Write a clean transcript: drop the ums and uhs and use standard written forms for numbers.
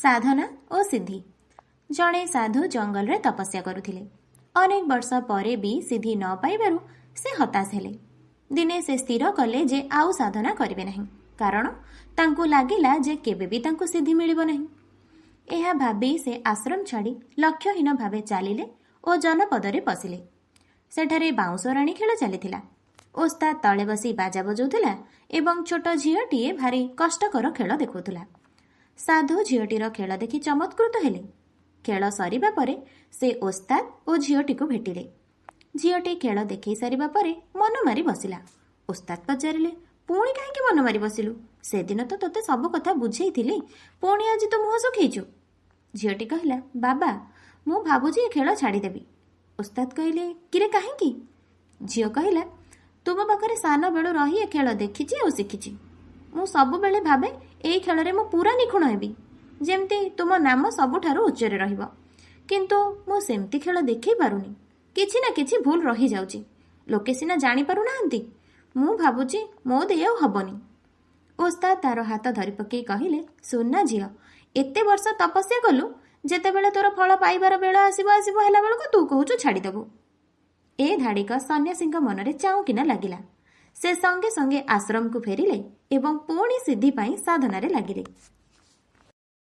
ସାଧନା ଓ ସିଦ୍ଧି। ଜଣେ ସାଧୁ ଜଙ୍ଗଲରେ ତପସ୍ୟା କରୁଥିଲେ। ଅନେକ ବର୍ଷ ପରେ ବି ସିଦ୍ଧି ନ ପାଇବାରୁ ସେ ହତାଶ ହେଲେ। ଦିନେ ସେ ସ୍ଥିର କଲେ ଯେ ଆଉ ସାଧନା କରିବେ ନାହିଁ, କାରଣ ତାଙ୍କୁ ଲାଗିଲା ଯେ କେବେ ବି ତାଙ୍କୁ ସିଦ୍ଧି ମିଳିବ ନାହିଁ। ଏହା ଭାବି ସେ ଆଶ୍ରମ ଛାଡ଼ି ଲକ୍ଷ୍ୟହୀନ ଭାବେ ଚାଲିଲେ ଓ ଜନପଦରେ ପଶିଲେ। ସେଠାରେ ବାଉଁଶରାଣୀ ଖେଳ ଚାଲିଥିଲା। ଓସ୍ତାଦ ତଳେ ବସି ବାଜା ବଜାଉଥିଲା ଏବଂ ଛୋଟ ଝିଅଟିଏ ଭାରି କଷ୍ଟକର ଖେଳ ଦେଖାଉଥିଲା। ସାଧୁ ଝିଅଟିର ଖେଳ ଦେଖି ଚମତ୍କୃତ ହେଲେ। ଖେଳ ସରିବା ପରେ ସେ ଓସ୍ତାଦ ଓ ଝିଅଟିକୁ ଭେଟିଲେ। ଝିଅଟି ଖେଳ ଦେଖାଇ ସାରିବା ପରେ ମନ ମାରି ବସିଲା। ଓସ୍ତାଦ ପଚାରିଲେ, ପୁଣି କାହିଁକି ମନ ମାରି ବସିଲୁ? ସେଦିନ ତ ତୋତେ ସବୁ କଥା ବୁଝେଇଥିଲି, ପୁଣି ଆଜି ତୁ ମୁହଁ ଶୁଖେଇଛୁ। ଝିଅଟି କହିଲା, ବାବା, ମୁଁ ଭାବୁଛି ଏ ଖେଳ ଛାଡ଼ିଦେବି। ଓସ୍ତାଦ କହିଲେ, କିରେ କାହିଁକି? ଝିଅ କହିଲା, ତୁମ ପାଖରେ ସାନ ବେଳୁ ରହି ଏ ଖେଳ ଦେଖିଛି ଆଉ ଶିଖିଛି। ମୁଁ ସବୁବେଳେ ଭାବେ ଏଇ ଖେଳରେ ମୁଁ ପୁରା ନିଖୁଣ ହେବି, ଯେମିତି ତୁମ ନାମ ସବୁଠାରୁ ଉଚ୍ଚରେ ରହିବ। କିନ୍ତୁ ମୁଁ ସେମିତି ଖେଳ ଦେଖାଇ ପାରୁନି। କିଛି ନା କିଛି ଭୁଲ ରହିଯାଉଛି। ଲୋକେ ସିନା ଜାଣିପାରୁନାହାନ୍ତି। ମୁଁ ଭାବୁଛି ମୋ ଦେଇ ଆଉ ହବନି। ଓସ୍ତାଦ ତାର ହାତ ଧରି ପକାଇ କହିଲେ, ସୁନା ଝିଅ, ଏତେ ବର୍ଷ ତପସ୍ୟା କଲୁ, ଯେତେବେଳେ ତୋର ଫଳ ପାଇବାର ବେଳ ଆସିବ ହେଲା ବେଳକୁ ତୁ କହୁଛୁ ଛାଡ଼ିଦେବୁ। ଏ ଧାଡ଼ିକ ସନ୍ନ୍ୟାସୀଙ୍କ ମନରେ ଚାଉଁକିନା ଲାଗିଲା। ସେ ସଙ୍ଗେ ସଙ୍ଗେ ଆଶ୍ରମକୁ ଫେରିଲେ ଏବଂ ପୁଣି ସିଦ୍ଧି ପାଇଁ ସାଧନାରେ ଲାଗିଲେ।